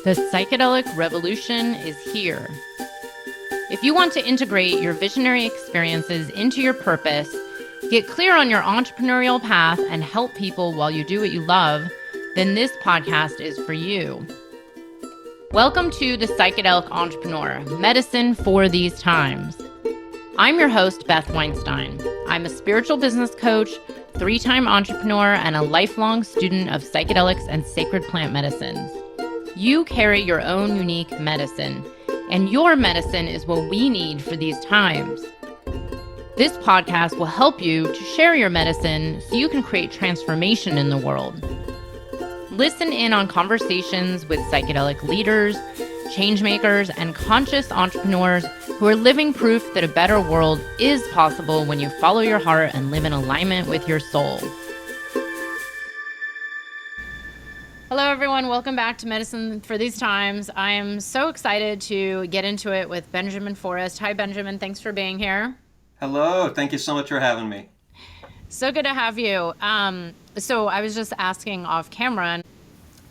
The psychedelic revolution is here. If you want to integrate your visionary experiences into your purpose, get clear on your entrepreneurial path, and help people while you do what you love, then this podcast is for you. Welcome to The Psychedelic Entrepreneur, medicine for these times. I'm your host, Beth Weinstein. I'm a spiritual business coach, 3-time entrepreneur, and a lifelong student of psychedelics and sacred plant medicines. You carry your own unique medicine, and your medicine is what we need for these times. This podcast will help you to share your medicine so you can create transformation in the world. Listen in on conversations with psychedelic leaders, changemakers, and conscious entrepreneurs who are living proof that a better world is possible when you follow your heart and live in alignment with your soul. Hello, everyone. Welcome back to Medicine for These Times. I am so excited to get into it with Benjamin Forrest. Hi, Benjamin. Thanks for being here. Hello. Thank you so much for having me. So good to have you. So I was just asking off camera, and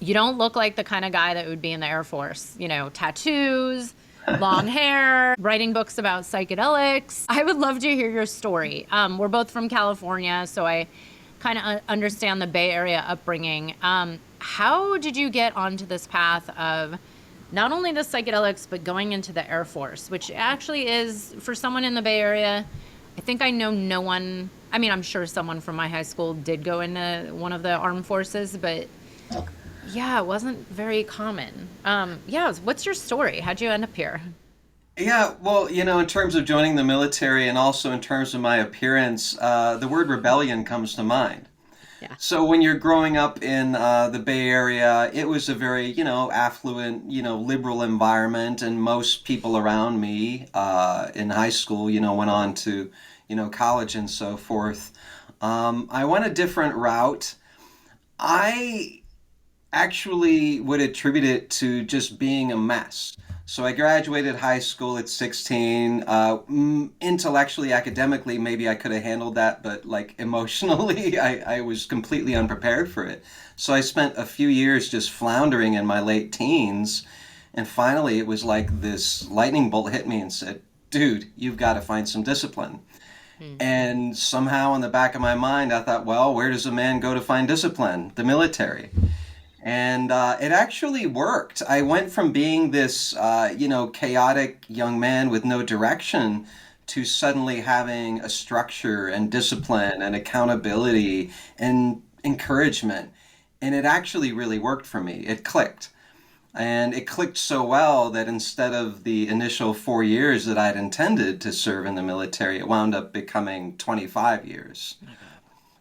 you don't look like the kind of guy that would be in the Air Force. You know, tattoos, long hair, writing books about psychedelics. I would love to hear your story. We're both from California, so I kind of understand the Bay Area upbringing. How did you get onto this path of not only the psychedelics, but going into the Air Force, which actually is, for someone in the Bay Area, I think I know no one, I mean, I'm sure someone from my high school did go into one of the armed forces, but yeah, it wasn't very common. What's your story? How'd you end up here? Yeah, well, in terms of joining the military and also in terms of my appearance, the word rebellion comes to mind. Yeah. So when you're growing up in the Bay Area, it was a very, affluent, liberal environment, and most people around me in high school, went on to, college and so forth. I went a different route. I actually would attribute it to just being a mess. So I graduated high school at 16. Intellectually, academically, maybe I could have handled that, but like emotionally, I was completely unprepared for it. So I spent a few years just floundering in my late teens. And finally, it was like this lightning bolt hit me and said, dude, you've got to find some discipline. And somehow in the back of my mind, I thought, well, where does a man go to find discipline? The military. And it actually worked. I went from being this, chaotic young man with no direction to suddenly having a structure and discipline and accountability and encouragement. And it actually really worked for me. It clicked. And it clicked so well that instead of the initial 4 years that I'd intended to serve in the military, it wound up becoming 25 years.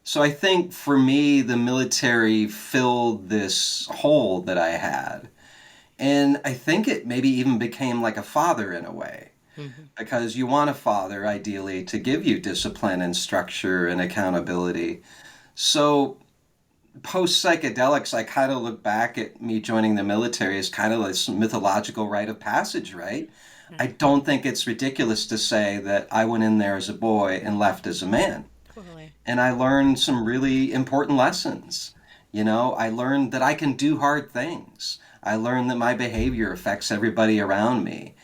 So I think for me, the military filled this hole that I had. And I think it maybe even became like a father in a way, because you want a father, ideally, to give you discipline and structure and accountability. So post-psychedelics, I kind of look back at me joining the military as kind of this mythological rite of passage, right? I don't think it's ridiculous to say that I went in there as a boy and left as a man. And I learned some really important lessons. I learned that I can do hard things. I learned that my behavior affects everybody around me.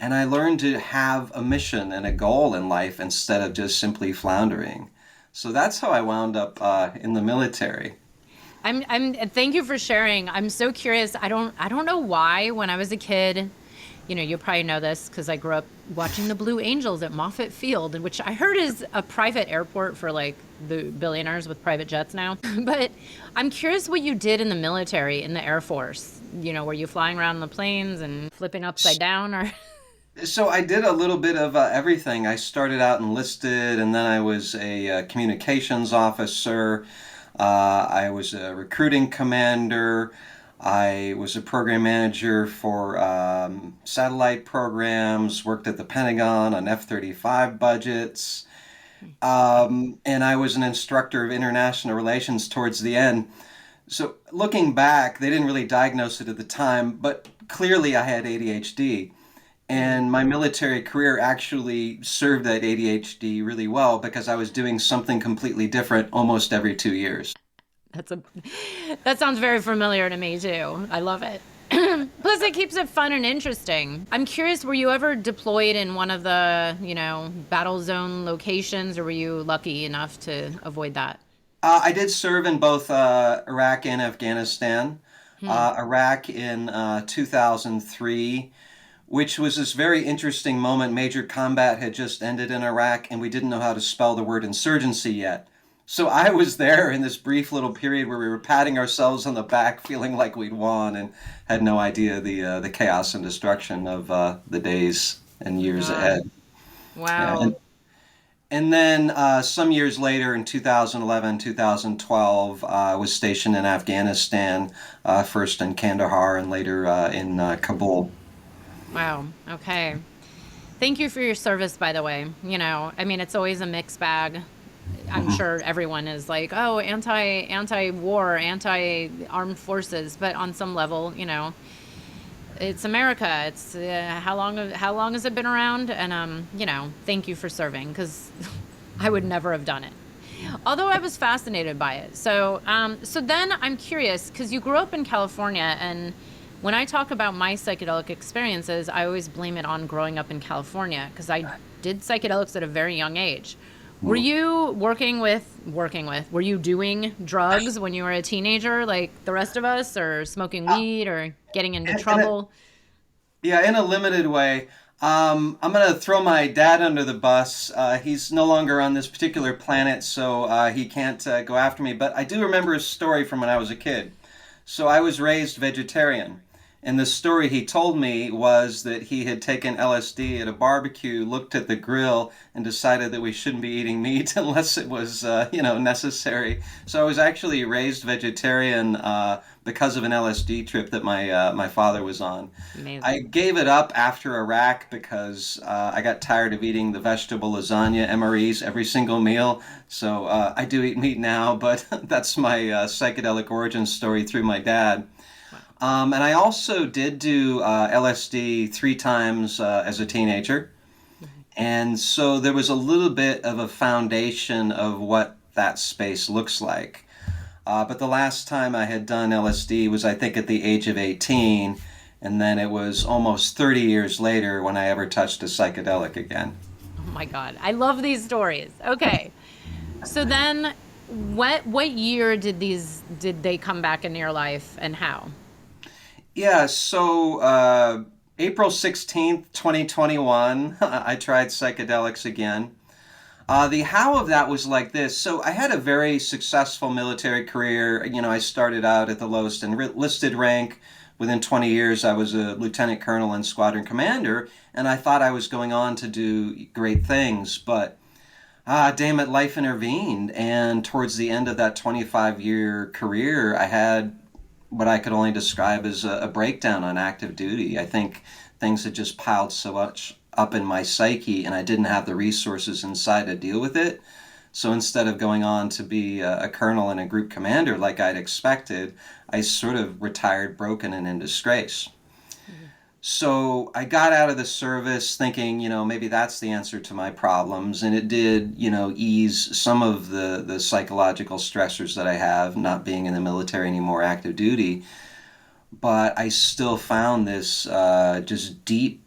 And I learned to have a mission and a goal in life instead of just simply floundering. So that's how I wound up in the military. Thank you for sharing. I'm so curious. I don't know why when I was a kid, you probably know this because I grew up watching the Blue Angels at Moffett Field, which I heard is a private airport for like the billionaires with private jets now. But I'm curious what you did in the military, in the Air Force. Were you flying around in the planes and flipping upside down, or? So I did a little bit of everything. I started out enlisted, and then I was a communications officer. I was a recruiting commander. I was a program manager for satellite programs, worked at the Pentagon on F-35 budgets, and I was an instructor of international relations towards the end. So looking back, they didn't really diagnose it at the time, but clearly I had ADHD. And my military career actually served that ADHD really well because I was doing something completely different almost every 2 years. That sounds very familiar to me too. I love it. Plus, it keeps it fun and interesting. I'm curious, were you ever deployed in one of the, battle zone locations, or were you lucky enough to avoid that? I did serve in both Iraq and Afghanistan. Hmm. Iraq in 2003, which was this very interesting moment. Major combat had just ended in Iraq, and we didn't know how to spell the word insurgency yet. So I was there in this brief little period where we were patting ourselves on the back, feeling like we'd won, and had no idea the chaos and destruction of the days and Oh my years God. ahead. Yeah, Wow. and then some years later, in 2011, 2012, I was stationed in Afghanistan, first in Kandahar and later in Kabul. Wow. Okay. Thank you for your service, by the way. I mean, it's always a mixed bag. I'm Mhm. sure everyone is like, oh, anti-war, anti-armed forces, but on some level, it's America. It's how long has it been around? And thank you for serving, because I would never have done it. Although I was fascinated by it. So then I'm curious, because you grew up in California, and when I talk about my psychedelic experiences, I always blame it on growing up in California, because I did psychedelics at a very young age. Were Mm. you were you doing drugs when you were a teenager, like the rest of us, or smoking Uh, weed, or getting into in a, trouble? yeah, in a limited way. I'm going to throw my dad under the bus. He's no longer on this particular planet, so he can't go after me. But I do remember a story from when I was a kid. So I was raised vegetarian. And the story he told me was that he had taken LSD at a barbecue, looked at the grill, and decided that we shouldn't be eating meat unless it was, necessary. So I was actually raised vegetarian because of an LSD trip that my father was on. I Amazing. gave it up after Iraq because I got tired of eating the vegetable lasagna MREs every single meal. So I do eat meat now, but that's my psychedelic origin story through my dad. Wow. And I also did do LSD 3 times as a teenager. And so there was a little bit of a foundation of what that space looks like. But the last time I had done LSD was, I think, at the age of 18. And then it was almost 30 years later when I ever touched a psychedelic again. Oh my God. I love these stories. Okay. So then what year did they come back into your life, and how? Yeah, so April 16th, 2021, I tried psychedelics again. The how of that was like this. So I had a very successful military career. I started out at the lowest enlisted rank. Within 20 years, I was a lieutenant colonel and squadron commander, and I thought I was going on to do great things. But damn it, life intervened. And towards the end of that 25-year career, I had what I could only describe as a breakdown on active duty. I think things had just piled so much up in my psyche, and I didn't have the resources inside to deal with it. So instead of going on to be a colonel and a group commander like I'd expected, I sort of retired broken and in disgrace. So I got out of the service thinking, maybe that's the answer to my problems. And it did, ease some of the psychological stressors that I have, not being in the military anymore, active duty. But I still found this just deep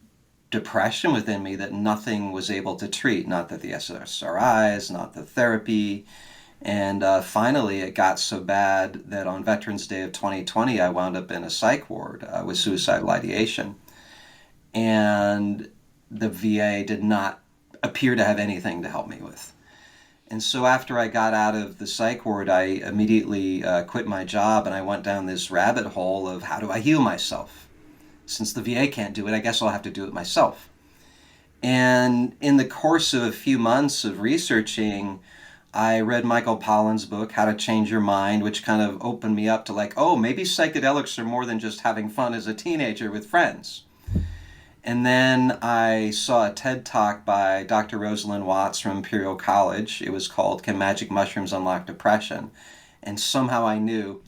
depression within me that nothing was able to treat. Not that the SSRIs, not the therapy. And finally, it got so bad that on Veterans Day of 2020, I wound up in a psych ward with suicidal ideation, and the VA did not appear to have anything to help me with. And so after I got out of the psych ward, I immediately quit my job and I went down this rabbit hole of how do I heal myself? Since the VA can't do it, I guess I'll have to do it myself. And in the course of a few months of researching, I read Michael Pollan's book, How to Change Your Mind, which kind of opened me up to like, oh, maybe psychedelics are more than just having fun as a teenager with friends. And then I saw a TED talk by Dr. Rosalind Watts from Imperial College. It was called Can Magic Mushrooms Unlock Depression? And somehow I knew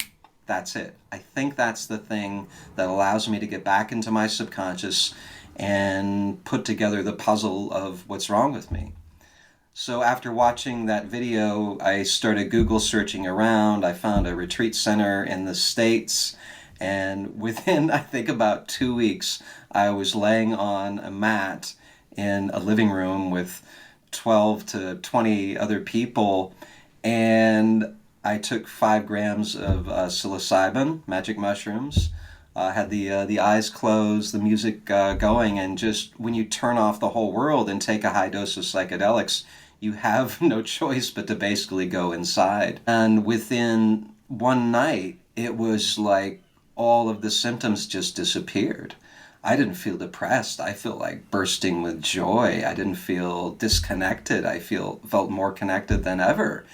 that's it. I think that's the thing that allows me to get back into my subconscious and put together the puzzle of what's wrong with me. So after watching that video, I started Google searching around. I found a retreat center in the States, And within, I think, about 2 weeks, I was laying on a mat in a living room with 12 to 20 other people. And I took 5 grams of psilocybin, magic mushrooms. Had the eyes closed, the music going, and just when you turn off the whole world and take a high dose of psychedelics, you have no choice but to basically go inside. And within one night, it was like all of the symptoms just disappeared. I didn't feel depressed. I felt like bursting with joy. I didn't feel disconnected. I felt more connected than ever.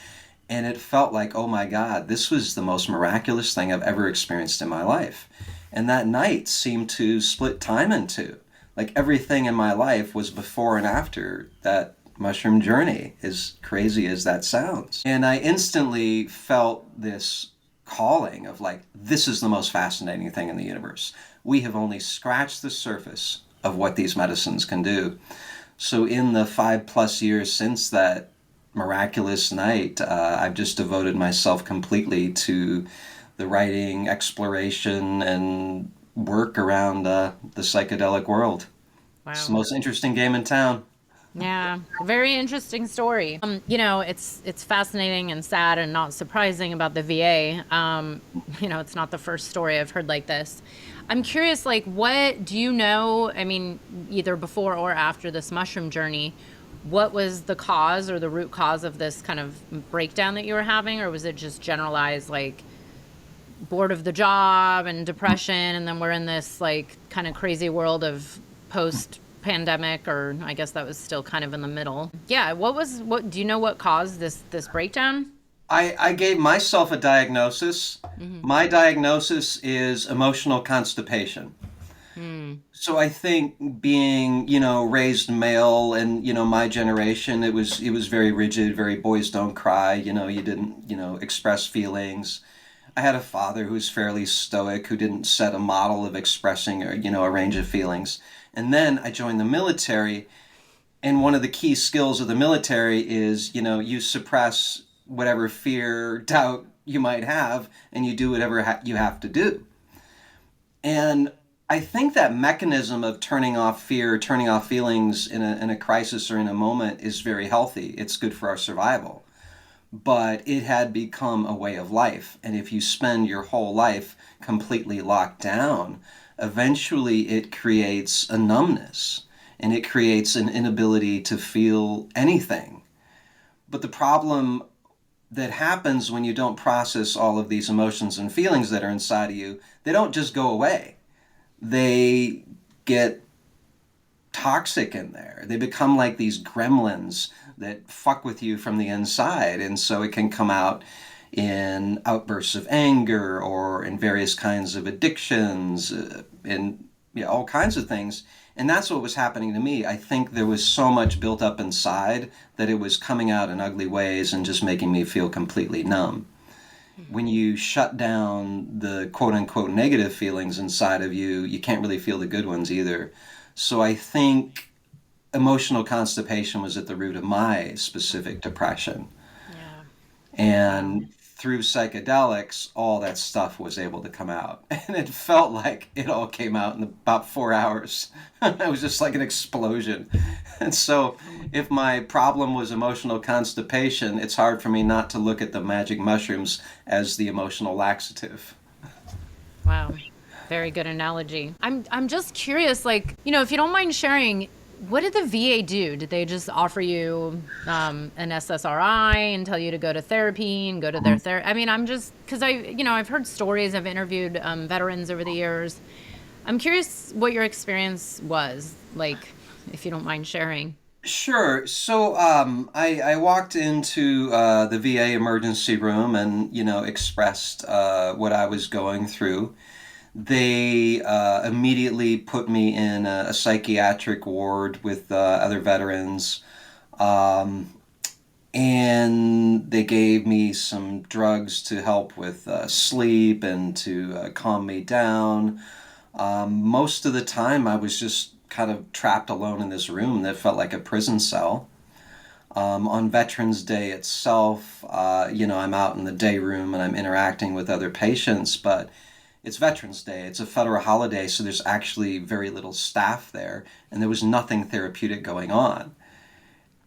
And it felt like, oh my God, this was the most miraculous thing I've ever experienced in my life. And that night seemed to split time in two. Like everything in my life was before and after that mushroom journey, as crazy as that sounds. And I instantly felt this calling of like, this is the most fascinating thing in the universe. We have only scratched the surface of what these medicines can do. So in the 5+ years since that miraculous night, I've just devoted myself completely to the writing, exploration, and work around the psychedelic world. It's the Wow. most interesting game in town. Yeah, very interesting story. It's fascinating and sad and not surprising about the VA. It's not the first story I've heard like this. I'm curious, like, what do you know? I mean, either before or after this mushroom journey, what was the cause or the root cause of this kind of breakdown that you were having, or was it just generalized, like, bored of the job and depression, and then we're in this like kind of crazy world of post pandemic, or I guess that was still kind of in the middle. Yeah, what do you know what caused this breakdown? I gave myself a diagnosis. Mm-hmm. My diagnosis is emotional constipation. Hmm. So I think being, raised male and, my generation, it was very rigid, very boys don't cry, you didn't, express feelings. I had a father who was fairly stoic, who didn't set a model of expressing, or, a range of feelings. And then I joined the military, and one of the key skills of the military is, you suppress whatever fear, doubt you might have, and you do whatever you have to do. And I think that mechanism of turning off fear, turning off feelings in a crisis or in a moment is very healthy. It's good for our survival. But it had become a way of life. And if you spend your whole life completely locked down, eventually it creates a numbness and it creates an inability to feel anything. But the problem that happens when you don't process all of these emotions and feelings that are inside of you, they don't just go away. They get toxic in there. They become like these gremlins that fuck with you from the inside. And so it can come out in outbursts of anger or in various kinds of addictions, and all kinds of things. And that's what was happening to me. I think there was so much built up inside that it was coming out in ugly ways and just making me feel completely numb. When you shut down the quote unquote negative feelings inside of you, you can't really feel the good ones either. So I think emotional constipation was at the root of my specific depression. Yeah. Wow. And through psychedelics, all that stuff was able to come out. And it felt like it all came out in about 4 hours. It was just like an explosion. And so, if my problem was emotional constipation, it's hard for me not to look at the magic mushrooms as the emotional laxative. Wow. Very good analogy. I'm just curious, like, if you don't mind sharing, what did the VA do? Did they just offer you an SSRI and tell you to go to therapy and go to their therapy? I mean, I'm just because I've heard stories. I've interviewed veterans over the years. I'm curious what your experience was like, if you don't mind sharing. Sure. So I walked into the VA emergency room and, expressed what I was going through. They immediately put me in a psychiatric ward with other veterans. Um, and they gave me some drugs to help with sleep and to calm me down. Most of the time, I was just kind of trapped alone in this room that felt like a prison cell. On Veterans Day itself, I'm out in the day room and I'm interacting with other patients, but it's Veterans Day. It's a federal holiday, so there's actually very little staff there, and there was nothing therapeutic going on.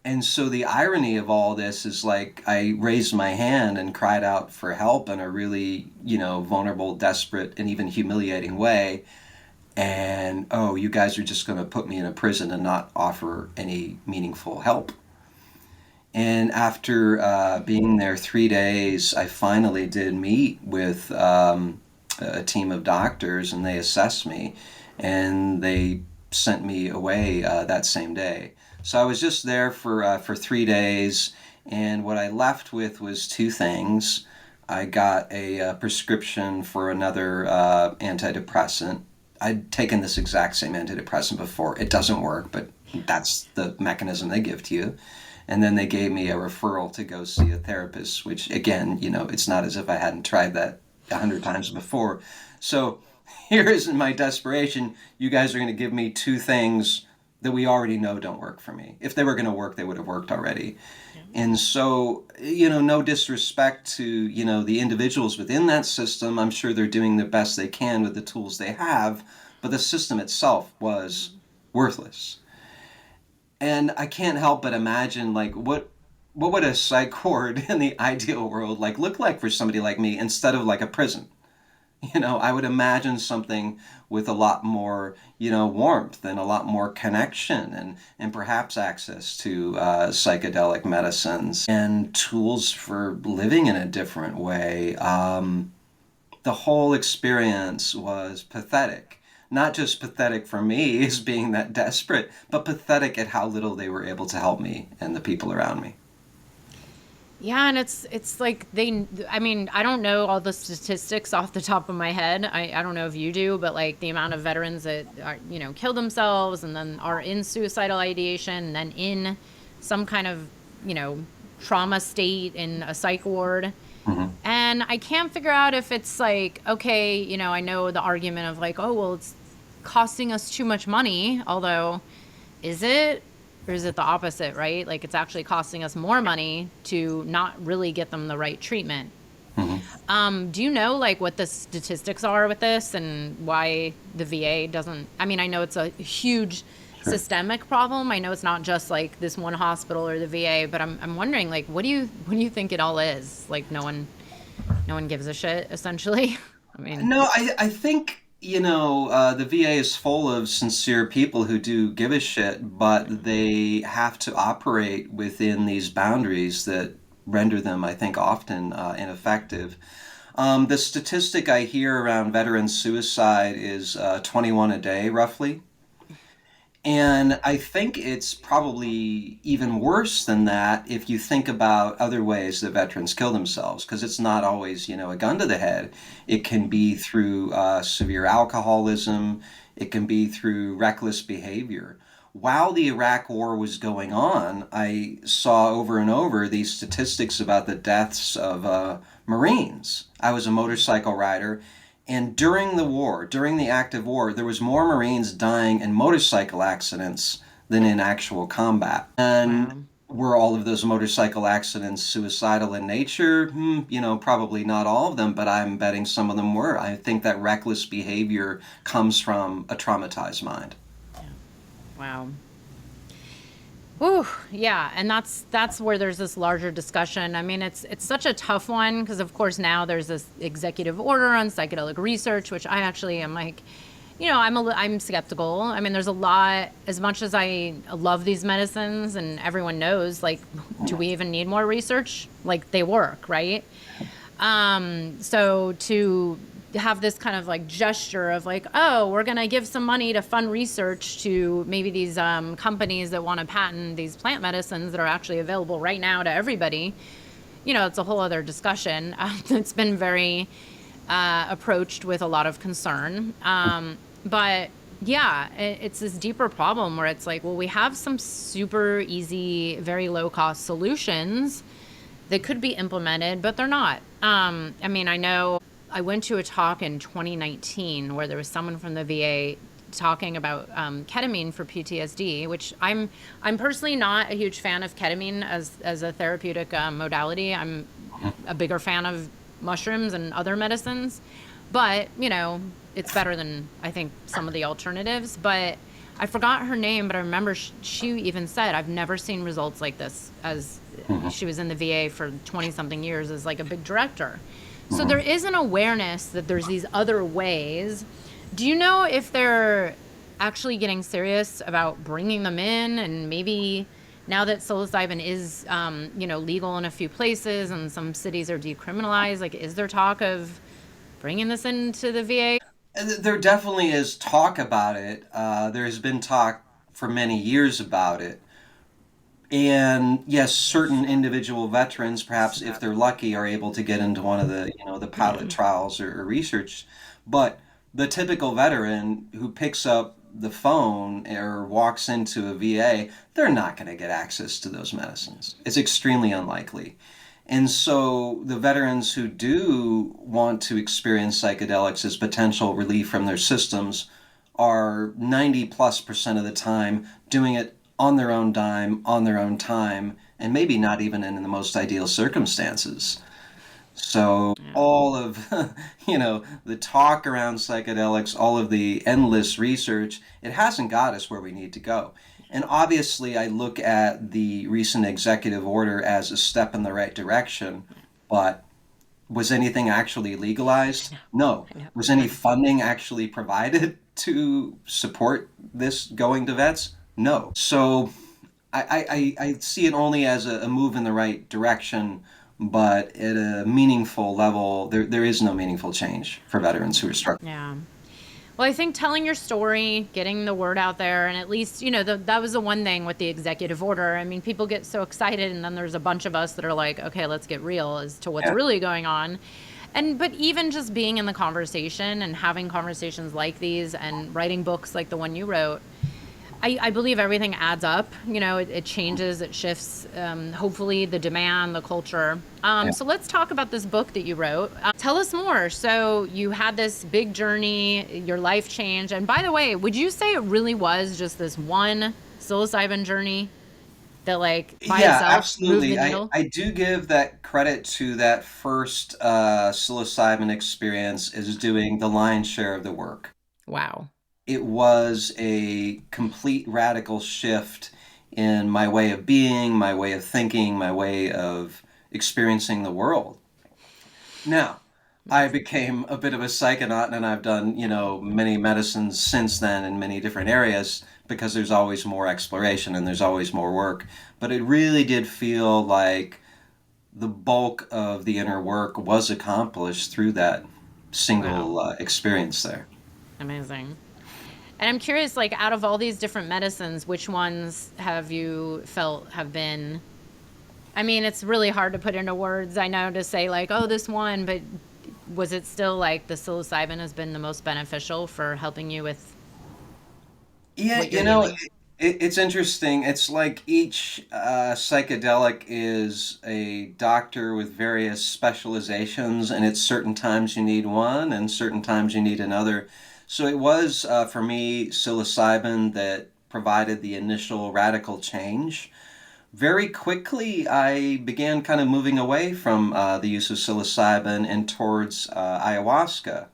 And so the irony of all this is like I raised my hand and cried out for help in a really, vulnerable, desperate, and even humiliating way. And oh, you guys are just going to put me in a prison and not offer any meaningful help. And after being there 3 days, I finally did meet with a team of doctors, and they assessed me, and they sent me away that same day. So I was just there for 3 days, and what I left with was two things. I got a prescription for another antidepressant. I'd taken this exact same antidepressant before. It doesn't work, but that's the mechanism they give to you. And then they gave me a referral to go see a therapist, which again, it's not as if I hadn't tried that 100 times before. So here is in my desperation, you guys are going to give me two things that we already know don't work for me. If they were going to work, they would have worked already. And so, no disrespect to, the individuals within that system. I'm sure they're doing the best they can with the tools they have, but the system itself was worthless. And I can't help but imagine, like, what would a psych ward in the ideal world look like for somebody like me instead of like a prison? I would imagine something with a lot more, warmth and a lot more connection and perhaps access to psychedelic medicines and tools for living in a different way. The whole experience was pathetic. Not just pathetic for me as being that desperate, but pathetic at how little they were able to help me and the people around me. Yeah, and it's like I mean, I don't know all the statistics off the top of my head. I don't know if you do, but like the amount of veterans that are, kill themselves and then are in suicidal ideation and then in some kind of, trauma state in a psych ward. Mm-hmm. And I can't figure out if it's like, okay, I know the argument of like, oh, well, it's costing us too much money, although is it? Or is it the opposite, right? Like it's actually costing us more money to not really get them the right treatment. Mm-hmm. Do you know like what the statistics are with this and why the VA doesn't? I mean, I know it's a huge systemic problem. I know it's not just like this one hospital or the VA, but I'm wondering like, what do you think it all is? Like no one gives a shit, essentially. I mean, No, I think, the VA is full of sincere people who do give a shit, but they have to operate within these boundaries that render them, I think, often ineffective. The statistic I hear around veteran suicide is 21 a day, roughly. And I think it's probably even worse than that if you think about other ways that veterans kill themselves, because it's not always, a gun to the head. It can be through severe alcoholism. It can be through reckless behavior. While the Iraq War was going on, I saw over and over these statistics about the deaths of Marines. I was a motorcycle rider, and during the war, during the active war, there was more Marines dying in motorcycle accidents than in actual combat. And were all of those motorcycle accidents suicidal in nature? Probably not all of them, but I'm betting some of them were. I think that reckless behavior comes from a traumatized mind. wow. Ooh, yeah, and that's where there's this larger discussion. I mean, it's such a tough one because, of course, now there's this executive order on psychedelic research, which I actually am like, I'm skeptical. I mean, there's a lot. As much as I love these medicines, and everyone knows, like, do we even need more research? Like, they work, right? So to have this kind of like gesture of like, oh, we're going to give some money to fund research to maybe these companies that want to patent these plant medicines that are actually available right now to everybody. It's a whole other discussion. It's been very approached with a lot of concern. But yeah, it's this deeper problem where it's like, well, we have some super easy, very low cost solutions that could be implemented, but they're not. I mean, I know I went to a talk in 2019 where there was someone from the VA talking about ketamine for PTSD, which I'm personally not a huge fan of ketamine as a therapeutic modality. I'm a bigger fan of mushrooms and other medicines. But, it's better than I think some of the alternatives. But I forgot her name, but I remember she even said, I've never seen results like this, as Hmm. she was in the VA for 20 something years as like a big director. So Hmm. there is an awareness that there's these other ways. Do you know if they're actually getting serious about bringing them in, and maybe now that psilocybin is, legal in a few places and some cities are decriminalized, like, is there talk of bringing this into the VA? There definitely is talk about it. There's been talk for many years about it. And yes, certain individual veterans, perhaps if they're lucky, are able to get into one of the, the pilot trials or research. But the typical veteran who picks up the phone or walks into a VA, they're not going to get access to those medicines. It's extremely unlikely. And so the veterans who do want to experience psychedelics as potential relief from their systems are 90+% of the time doing it on their own dime, on their own time, and maybe not even in the most ideal circumstances. So Yeah. all of the talk around psychedelics, all of the endless research, it hasn't got us where we need to go. And obviously, I look at the recent executive order as a step in the right direction, but was anything actually legalized? No. I know. Was any funding actually provided to support this going to vets? No. So I see it only as a move in the right direction, but at a meaningful level, there is no meaningful change for veterans who are struggling. Yeah. Well, I think telling your story, getting the word out there, and at least, that was the one thing with the executive order. I mean, people get so excited, and then there's a bunch of us that are like, okay, let's get real as to what's Yeah. really going on. But even just being in the conversation and having conversations like these and writing books like the one you wrote, I believe everything adds up. It changes, it shifts, hopefully, the demand, the culture. Yeah. So let's talk about this book that you wrote. Tell us more. So you had this big journey, your life changed. And by the way, would you say it really was just this one psilocybin journey that, like, by Yeah, itself moved the absolutely. I, needle? I do give that credit to that first psilocybin experience as doing the lion's share of the work. Wow. It was a complete radical shift in my way of being, my way of thinking, my way of experiencing the world. Now, I Amazing. became a bit of a psychonaut and I've done, many medicines since then in many different areas because there's always more exploration and there's always more work. But it really did feel like the bulk of the inner work was accomplished through that Wow. single experience there. Amazing. And I'm curious, like, out of all these different medicines, which ones have you felt have been, I mean, it's really hard to put into words, I know, to say, like, oh, this one, but was it still like the psilocybin has been the most beneficial for helping you with Yeah, what you're healing? it's interesting. It's like each psychedelic is a doctor with various specializations, and at certain times you need one, and certain times you need another. So it was for me psilocybin that provided the initial radical change. Very quickly, I began kind of moving away from the use of psilocybin and towards ayahuasca.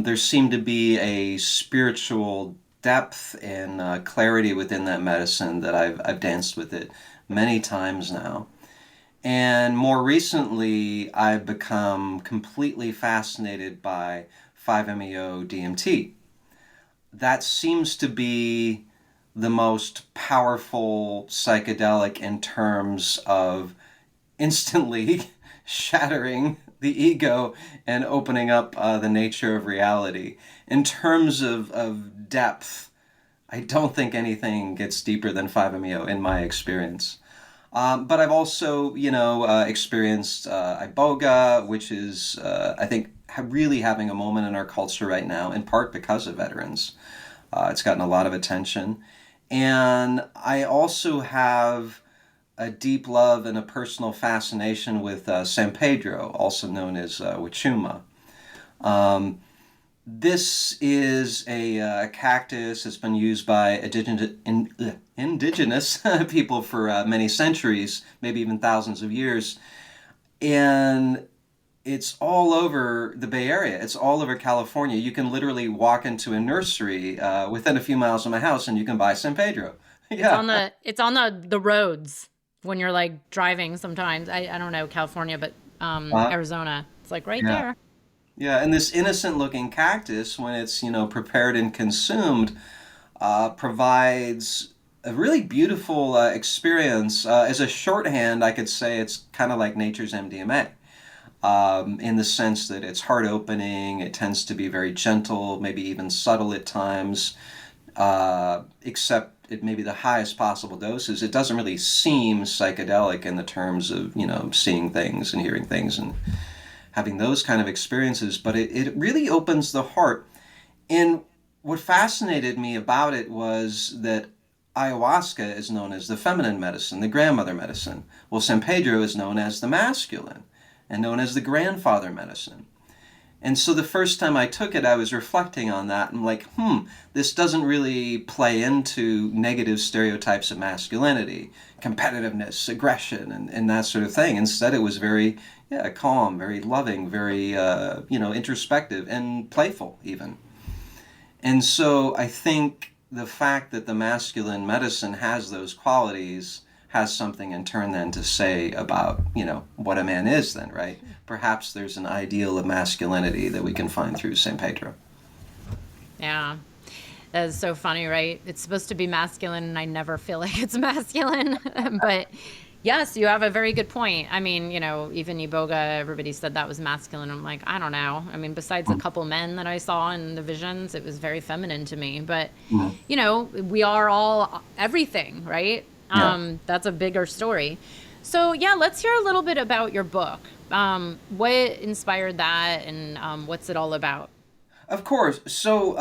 There seemed to be a spiritual depth and clarity within that medicine that I've danced with it many times now. And more recently, I've become completely fascinated by 5-MeO DMT. That seems to be the most powerful psychedelic in terms of instantly shattering the ego and opening up the nature of reality. In terms of depth, I don't think anything gets deeper than 5-MeO in my experience. But I've also, experienced iboga, which is, I think, really having a moment in our culture right now, in part because of veterans. It's gotten a lot of attention. And I also have a deep love and a personal fascination with San Pedro, also known as Wachuma. Um, this is a cactus that's been used by indigenous people for many centuries, maybe even thousands of years. And it's all over the Bay Area. It's all over California. You can literally walk into a nursery within a few miles of my house, and you can buy San Pedro. Yeah. It's on the roads when you're like driving sometimes. I don't know California, but Uh, Arizona. It's like right yeah. there. Yeah. And this innocent looking cactus, when it's, prepared and consumed, provides a really beautiful experience. As a shorthand, I could say it's kind of like nature's MDMA. In the sense that it's heart opening, it tends to be very gentle, maybe even subtle at times, except at maybe the highest possible doses. It doesn't really seem psychedelic in the terms of, seeing things and hearing things and having those kind of experiences, but it really opens the heart. And what fascinated me about it was that ayahuasca is known as the feminine medicine, the grandmother medicine. Well, San Pedro is known as the masculine and known as the grandfather medicine. And so the first time I took it, I was reflecting on that and like, this doesn't really play into negative stereotypes of masculinity, competitiveness, aggression, and that sort of thing. Instead, it was very, calm, very loving, very, introspective and playful even. And so I think the fact that the masculine medicine has those qualities has something in turn then to say about, what a man is then, right? Perhaps there's an ideal of masculinity that we can find through San Pedro. Yeah. That is so funny, right? It's supposed to be masculine, and I never feel like it's masculine. But yes, you have a very good point. I mean, even Iboga, everybody said that was masculine. I'm like, I don't know. I mean, besides a couple men that I saw in the visions, it was very feminine to me. But, Mhm. we are all everything, right? Yeah. That's a bigger story. So, yeah, let's hear a little bit about your book. What inspired that, and what's it all about? Of course. So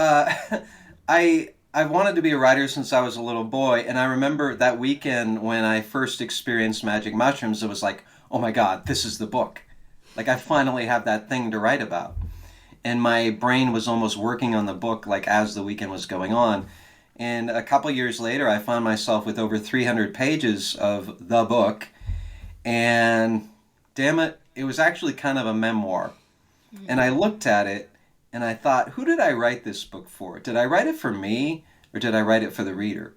I wanted to be a writer since I was a little boy, and I remember that weekend when I first experienced magic mushrooms, it was like, oh my God, this is the book. Like I finally have that thing to write about. And my brain was almost working on the book like as the weekend was going on. And a couple years later, I found myself with over 300 pages of the book, and damn it, it was actually kind of a memoir. And I looked at it and I thought, who did I write this book for? Did I write it for me or did I write it for the reader?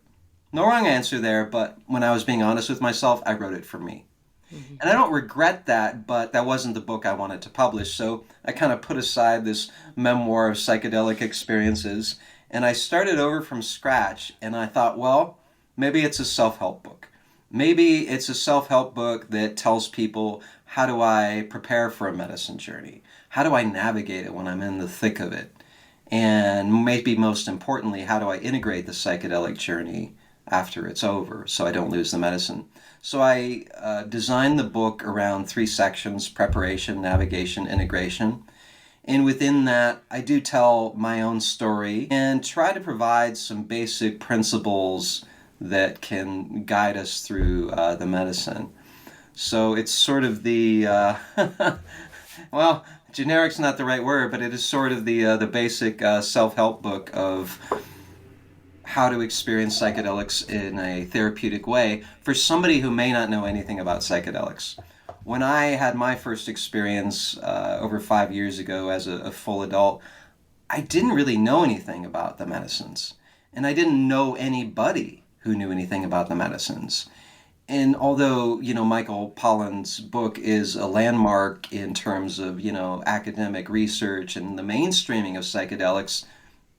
No wrong answer there, but when I was being honest with myself, I wrote it for me. And I don't regret that, but that wasn't the book I wanted to publish. So I kind of put aside this memoir of psychedelic experiences and I started over from scratch. And I thought, well, maybe it's a self help book. Maybe it's a self help book that tells people, how do I prepare for a medicine journey? How do I navigate it when I'm in the thick of it? And maybe most importantly, how do I integrate the psychedelic journey after it's over so I don't lose the medicine? So I designed the book around three sections: preparation, navigation, integration. And within that, I do tell my own story and try to provide some basic principles that can guide us through the medicine. So it's sort of the, well, generic's not the right word, but it is sort of the basic self-help book of how to experience psychedelics in a therapeutic way for somebody who may not know anything about psychedelics. When I had my first experience over 5 years ago as a full adult, I didn't really know anything about the medicines. And I didn't know anybody who knew anything about the medicines. And although, Michael Pollan's book is a landmark in terms of, academic research and the mainstreaming of psychedelics,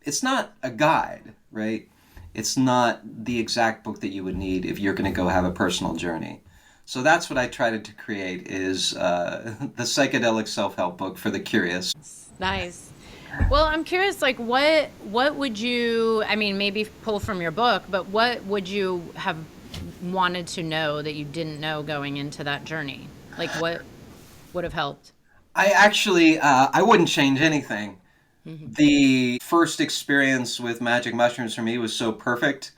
it's not a guide, right? It's not the exact book that you would need if you're going to go have a personal journey. So that's what I tried to create is the psychedelic self-help book for the curious. Nice. Well, I'm curious, like, what would you, I mean, maybe pull from your book, but what would you have wanted to know that you didn't know going into that journey? Like, what would have helped? I actually, I wouldn't change anything. The first experience with magic mushrooms for me was so perfect,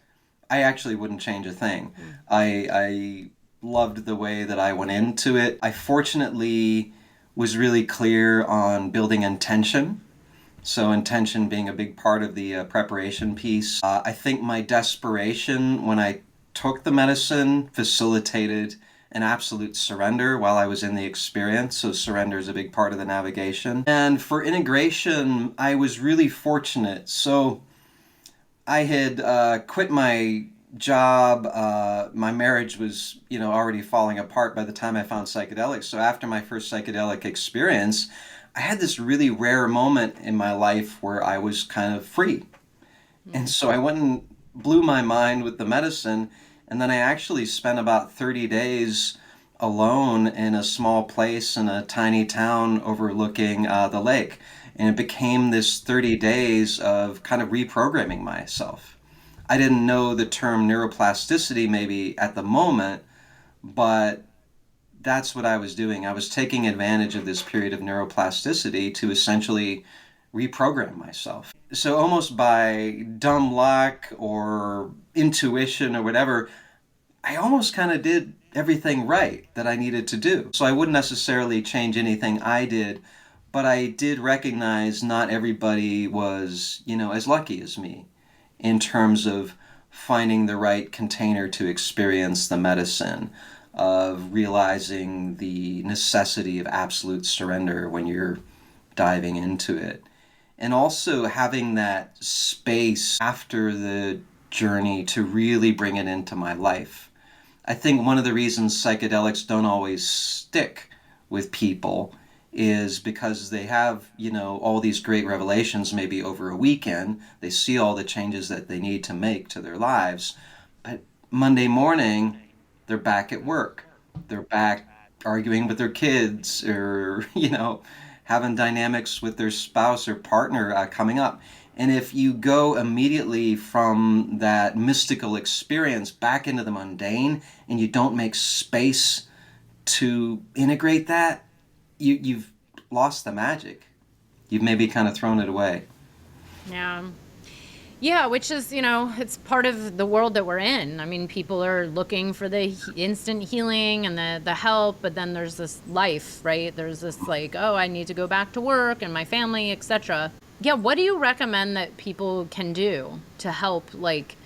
I actually wouldn't change a thing. I loved the way that I went into it. I fortunately was really clear on building intention. So intention being a big part of the preparation piece. I think my desperation when I took the medicine facilitated an absolute surrender while I was in the experience. So surrender is a big part of the navigation. And for integration, I was really fortunate. So I had quit my job. My marriage was, already falling apart by the time I found psychedelics. So after my first psychedelic experience, I had this really rare moment in my life where I was kind of free. And so I went and blew my mind with the medicine, and then I actually spent about 30 days alone in a small place in a tiny town overlooking the lake. And it became this 30 days of kind of reprogramming myself. I didn't know the term neuroplasticity maybe at the moment, but that's what I was doing. I was taking advantage of this period of neuroplasticity to essentially reprogram myself. So almost by dumb luck or intuition or whatever, I almost kind of did everything right that I needed to do. So I wouldn't necessarily change anything I did, but I did recognize not everybody was, as lucky as me in terms of finding the right container to experience the medicine, of realizing the necessity of absolute surrender when you're diving into it. And also having that space after the journey to really bring it into my life. I think one of the reasons psychedelics don't always stick with people is because they have, all these great revelations maybe over a weekend. They see all the changes that they need to make to their lives. But Monday morning, they're back at work. They're back arguing with their kids or, having dynamics with their spouse or partner coming up. And if you go immediately from that mystical experience back into the mundane and you don't make space to integrate that, you've lost the magic. You've maybe kind of thrown it away. Yeah. Yeah, which is, it's part of the world that we're in. I mean, people are looking for the instant healing and the help, but then there's this life, right? There's this like, oh, I need to go back to work and my family, etc. Yeah, what do you recommend that people can do to help, like,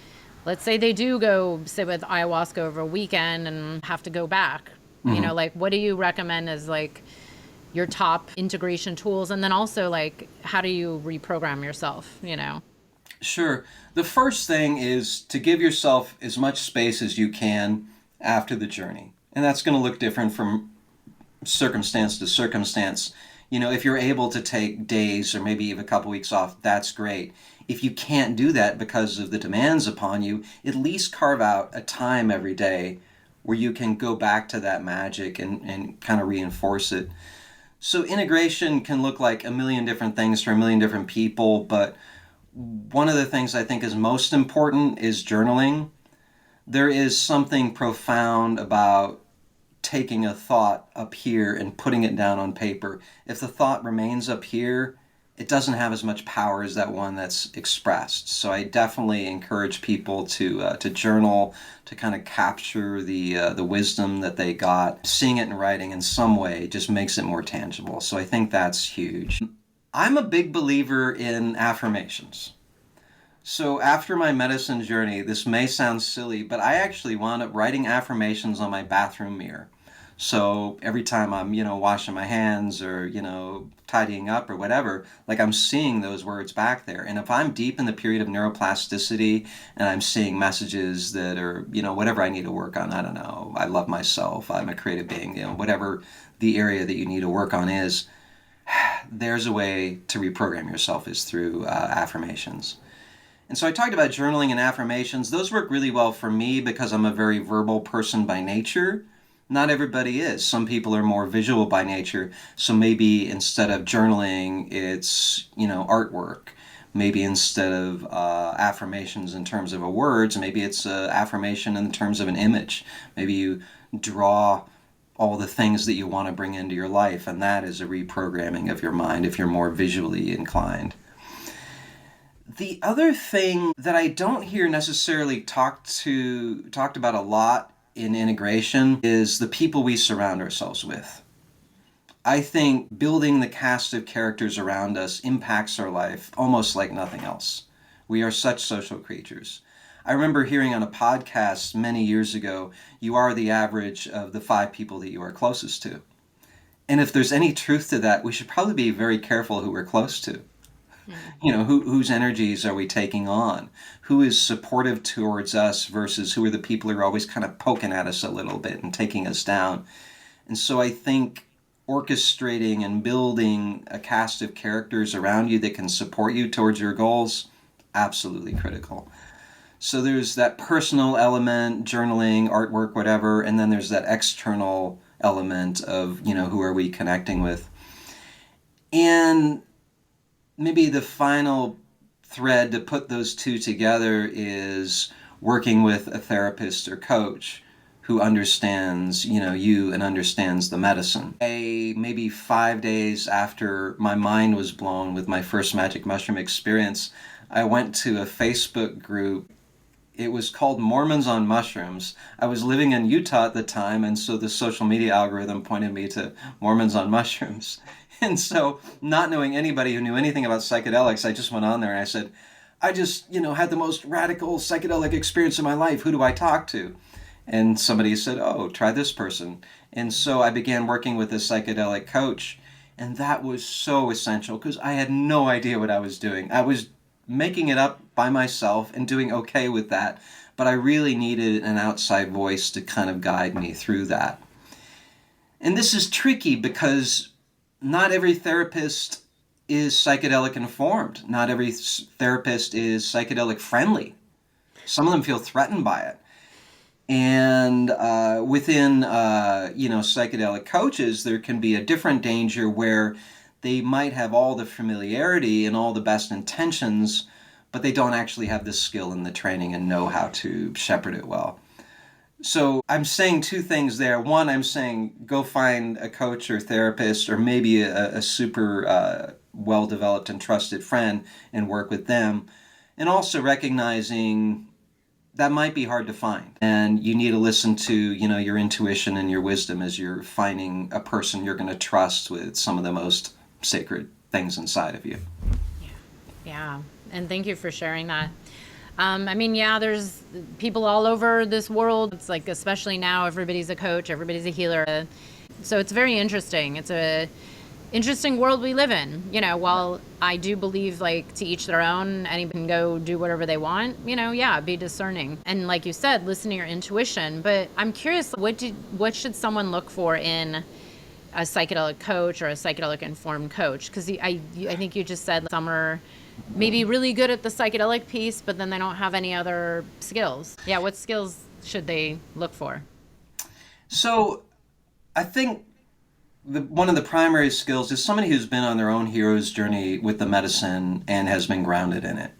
let's say they do go sit with ayahuasca over a weekend and have to go back. Mm-hmm. Like, what do you recommend as like your top integration tools? And then also like, how do you reprogram yourself? Sure. The first thing is to give yourself as much space as you can after the journey. And that's going to look different from circumstance to circumstance. If you're able to take days or maybe even a couple weeks off, that's great. If you can't do that because of the demands upon you, at least carve out a time every day where you can go back to that magic and kind of reinforce it. So integration can look like a million different things for a million different people, but one of the things I think is most important is journaling. There is something profound about taking a thought up here and putting it down on paper. If the thought remains up here, it doesn't have as much power as that one that's expressed. So I definitely encourage people to journal, to kind of capture the wisdom that they got. Seeing it in writing in some way just makes it more tangible. So I think that's huge. I'm a big believer in affirmations. So after my medicine journey, this may sound silly, but I actually wound up writing affirmations on my bathroom mirror. So every time I'm, washing my hands or, tidying up or whatever, like I'm seeing those words back there. And if I'm deep in the period of neuroplasticity and I'm seeing messages that are, whatever I need to work on, I don't know, I love myself, I'm a creative being, whatever the area that you need to work on is, there's a way to reprogram yourself is through affirmations. And so I talked about journaling and affirmations. Those work really well for me because I'm a very verbal person by nature. Not everybody is. Some people are more visual by nature. So maybe instead of journaling, it's, artwork. Maybe instead of affirmations in terms of words, maybe it's an affirmation in terms of an image. Maybe you draw all the things that you want to bring into your life, and that is a reprogramming of your mind if you're more visually inclined. The other thing that I don't hear necessarily talked about a lot in integration is the people we surround ourselves with. I think building the cast of characters around us impacts our life almost like nothing else. We are such social creatures. I remember hearing on a podcast many years ago, you are the average of the 5 people that you are closest to. And if there's any truth to that, we should probably be very careful who we're close to. Whose energies are we taking on? Who is supportive towards us versus who are the people who are always kind of poking at us a little bit and taking us down? And so I think orchestrating and building a cast of characters around you that can support you towards your goals, absolutely critical. So there's that personal element, journaling, artwork, whatever, and then there's that external element of, who are we connecting with? And maybe the final thread to put those two together is working with a therapist or coach who understands, you and understands the medicine. Maybe 5 days after my mind was blown with my first magic mushroom experience, I went to a Facebook group. It was called Mormons on Mushrooms. I was living in Utah at the time, and so the social media algorithm pointed me to Mormons on Mushrooms. And so, not knowing anybody who knew anything about psychedelics, I just went on there and I said, I just, had the most radical psychedelic experience in my life. Who do I talk to? And somebody said, oh, try this person. And so I began working with a psychedelic coach. And that was so essential because I had no idea what I was doing. I was making it up by myself and doing okay with that. But I really needed an outside voice to kind of guide me through that. And this is tricky because not every therapist is psychedelic informed. Not every therapist is psychedelic friendly. Some of them feel threatened by it. And within, psychedelic coaches, there can be a different danger where they might have all the familiarity and all the best intentions, but they don't actually have the skill and the training and know how to shepherd it well. So I'm saying two things there. One, I'm saying go find a coach or therapist or maybe a super well-developed and trusted friend and work with them. And also recognizing that might be hard to find. And you need to listen to, your intuition and your wisdom as you're finding a person you're going to trust with some of the most sacred things inside of you. Yeah. And thank you for sharing that. There's people all over this world. It's like, especially now, everybody's a coach, everybody's a healer. So it's very interesting. It's a interesting world we live in. While I do believe, like, to each their own, anyone can go do whatever they want, be discerning. And like you said, listen to your intuition. But I'm curious, what should someone look for in a psychedelic coach or a psychedelic informed coach? Because I think you just said some are maybe really good at the psychedelic piece, but then they don't have any other skills. Yeah, what skills should they look for? So I think one of the primary skills is somebody who's been on their own hero's journey with the medicine and has been grounded in it.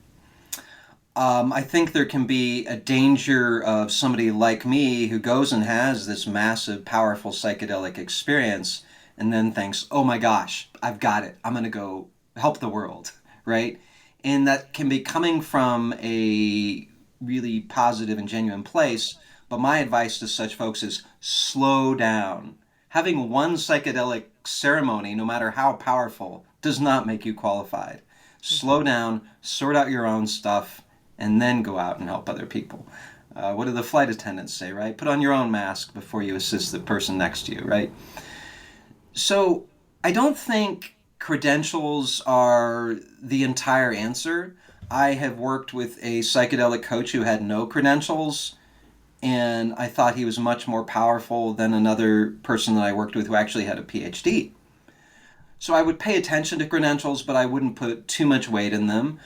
I think there can be a danger of somebody like me who goes and has this massive, powerful psychedelic experience and then thinks, oh my gosh, I've got it. I'm going to go help the world, right? And that can be coming from a really positive and genuine place. But my advice to such folks is slow down. Having one psychedelic ceremony, no matter how powerful, does not make you qualified. Slow down, sort out your own stuff, and then go out and help other people. What do the flight attendants say, right? Put on your own mask before you assist the person next to you, right? So I don't think credentials are the entire answer. I have worked with a psychedelic coach who had no credentials, and I thought he was much more powerful than another person that I worked with who actually had a PhD. So I would pay attention to credentials, but I wouldn't put too much weight in them.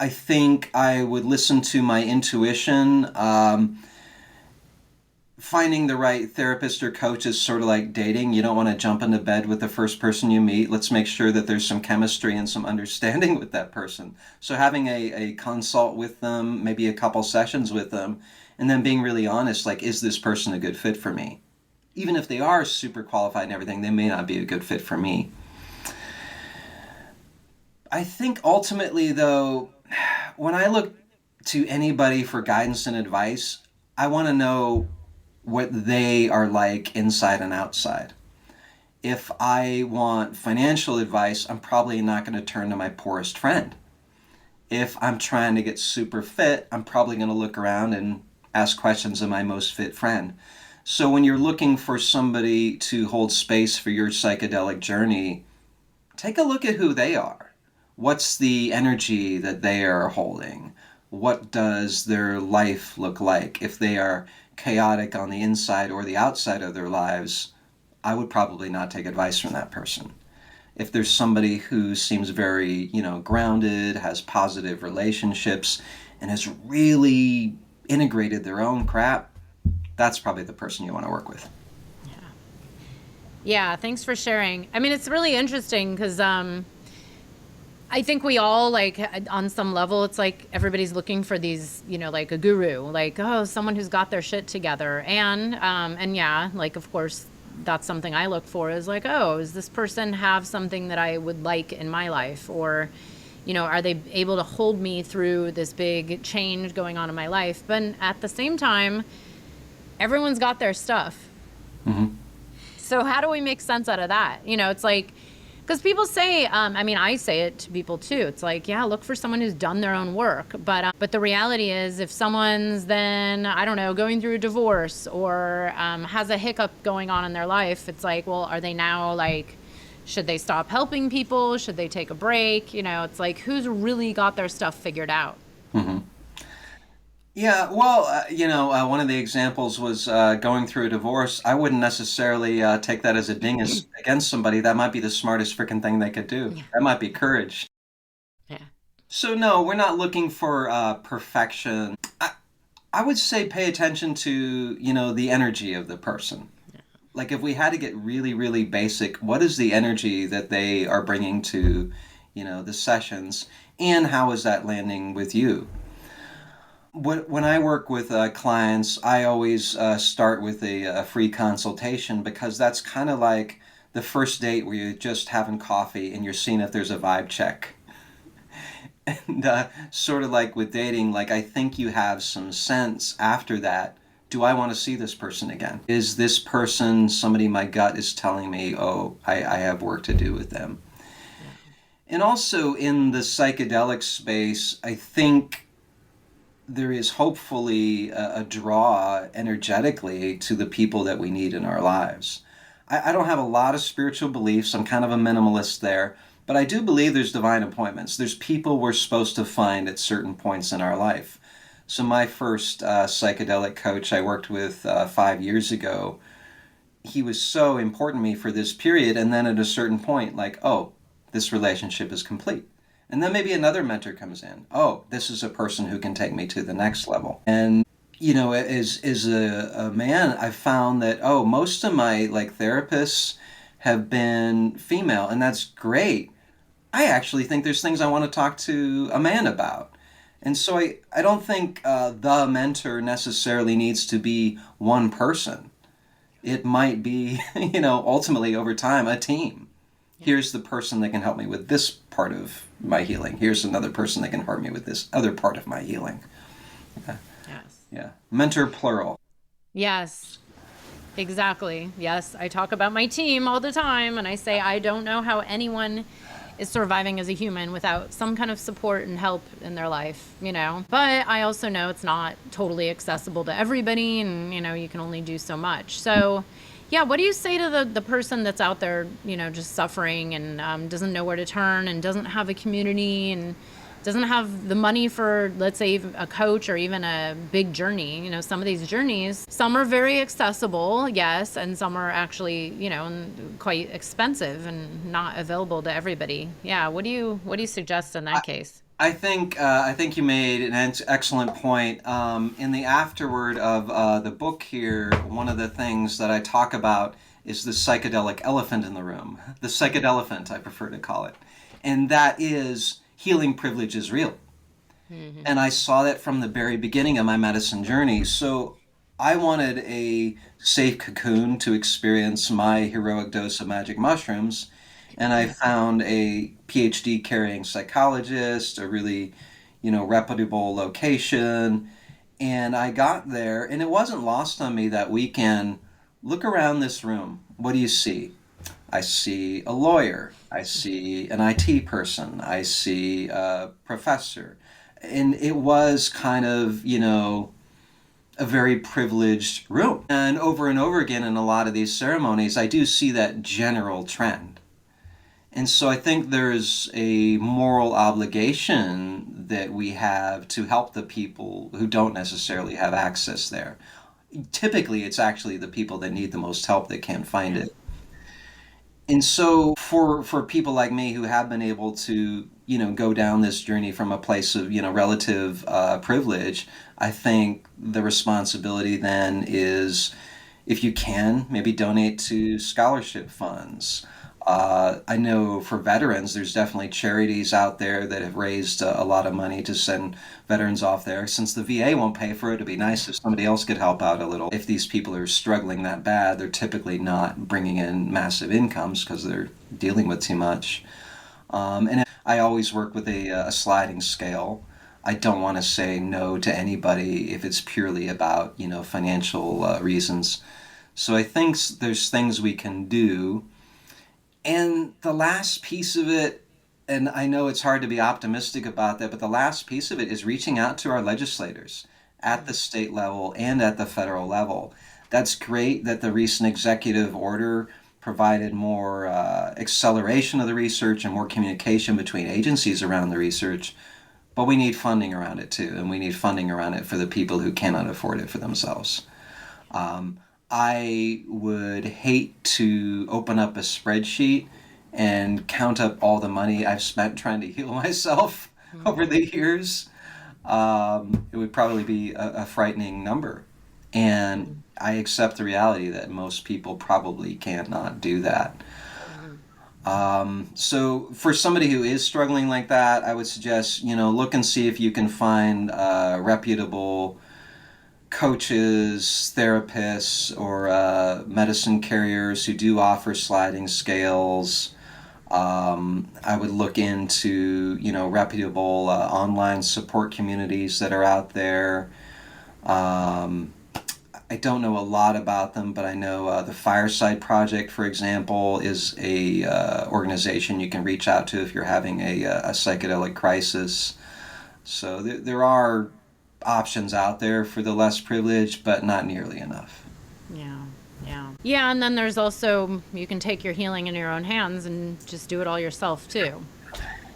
I think I would listen to my intuition. Finding the right therapist or coach is sort of like dating. You don't want to jump into bed with the first person you meet. Let's make sure that there's some chemistry and some understanding with that person. So having a consult with them, maybe a couple sessions with them, and then being really honest, like, is this person a good fit for me? Even if they are super qualified and everything, they may not be a good fit for me. I think ultimately, though, when I look to anybody for guidance and advice, I want to know what they are like inside and outside. If I want financial advice, I'm probably not going to turn to my poorest friend. If I'm trying to get super fit, I'm probably going to look around and ask questions of my most fit friend. So when you're looking for somebody to hold space for your psychedelic journey, take a look at who they are. What's the energy that they are holding? What does their life look like? If they are chaotic on the inside or the outside of their lives, I would probably not take advice from that person. If there's somebody who seems very, grounded, has positive relationships, and has really integrated their own crap, that's probably the person you want to work with. Yeah, thanks for sharing. I mean, it's really interesting because I think we all like on some level, it's like everybody's looking for these, like a guru, like, oh, someone who's got their shit together. And yeah, like, of course, that's something I look for is like, oh, does this person have something that I would like in my life? Or, are they able to hold me through this big change going on in my life? But at the same time, everyone's got their stuff. Mm-hmm. So how do we make sense out of that? It's like, because people say, I mean, I say it to people too. It's like, yeah, look for someone who's done their own work. But the reality is, if someone's then, I don't know, going through a divorce or has a hiccup going on in their life, it's like, well, are they now like, should they stop helping people? Should they take a break? It's like, who's really got their stuff figured out? Mm-hmm. Yeah, well, one of the examples was going through a divorce. I wouldn't necessarily take that as a ding against somebody. That might be the smartest freaking thing they could do. Yeah. That might be courage. Yeah. So no, we're not looking for perfection. I would say pay attention to, the energy of the person. Like if we had to get really, really basic, what is the energy that they are bringing to, the sessions, and how is that landing with you? When I work with clients, I always start with a free consultation because that's kind of like the first date where you're just having coffee and you're seeing if there's a vibe check. And sort of like with dating, like I think you have some sense after that. Do I want to see this person again? Is this person somebody my gut is telling me, oh, I have work to do with them? And also in the psychedelic space, I think there is hopefully a draw energetically to the people that we need in our lives. I don't have a lot of spiritual beliefs. I'm kind of a minimalist there. But I do believe there's divine appointments. There's people we're supposed to find at certain points in our life. So my first psychedelic coach I worked with 5 years ago, he was so important to me for this period. And then at a certain point, like, oh, this relationship is complete. And then maybe another mentor comes in. Oh, this is a person who can take me to the next level. And as a man, I've found that most of my like therapists have been female, and that's great. I actually think there's things I want to talk to a man about. And so I don't think the mentor necessarily needs to be one person. It might be, ultimately over time, a team. Here's the person that can help me with this part of my healing. Here's another person that can help me with this other part of my healing. Yeah. Yes. Yeah. Mentor plural. Yes. Exactly. Yes. I talk about my team all the time and I say I don't know how anyone is surviving as a human without some kind of support and help in their life. But I also know it's not totally accessible to everybody and, you can only do so much. So, yeah, what do you say to the person that's out there, just suffering and doesn't know where to turn and doesn't have a community and doesn't have the money for, let's say, a coach or even a big journey? Some of these journeys, some are very accessible, yes, and some are actually, quite expensive and not available to everybody. Yeah, what do you suggest in that case? I think you made an excellent point. In the afterword of the book here, one of the things that I talk about is the psychedelic elephant in the room, the psychedelephant, I prefer to call it, and that is healing privilege is real. Mm-hmm. And I saw that from the very beginning of my medicine journey. So I wanted a safe cocoon to experience my heroic dose of magic mushrooms. And I found a PhD carrying psychologist, a really, reputable location. And I got there, and it wasn't lost on me that weekend. Look around this room. What do you see? I see a lawyer. I see an IT person. I see a professor. And it was kind of, a very privileged room. And over again in a lot of these ceremonies, I do see that general trend. And so I think there's a moral obligation that we have to help the people who don't necessarily have access there. Typically, it's actually the people that need the most help that can't find Yeah. it. And so for people like me who have been able to, go down this journey from a place of, relative privilege, I think the responsibility then is, if you can, maybe donate to scholarship funds. I know for veterans, there's definitely charities out there that have raised a lot of money to send veterans off there. Since the VA won't pay for it, it'd be nice if somebody else could help out a little. If these people are struggling that bad, they're typically not bringing in massive incomes because they're dealing with too much. And I always work with a sliding scale. I don't want to say no to anybody if it's purely about, financial reasons. So I think there's things we can do. And the last piece of it, and I know it's hard to be optimistic about that, but the last piece of it is reaching out to our legislators at the state level and at the federal level. That's great that the recent executive order provided more acceleration of the research and more communication between agencies around the research, but we need funding around it too, and we need funding around it for the people who cannot afford it for themselves. Um, I would hate to open up a spreadsheet and count up all the money I've spent trying to heal myself over Mhm. the years. It would probably be a frightening number. And Mhm. I accept the reality that most people probably cannot do that. Mhm. So for somebody who is struggling like that, I would suggest, look and see if you can find reputable coaches, therapists, or medicine carriers who do offer sliding scales. I would look into, reputable online support communities that are out there. Um, I don't know a lot about them, but I know the Fireside Project, for example, is a organization you can reach out to if you're having a psychedelic crisis. So there are options out there for the less privileged, but not nearly enough. Yeah. Yeah. Yeah. And then there's also, you can take your healing in your own hands and just do it all yourself too.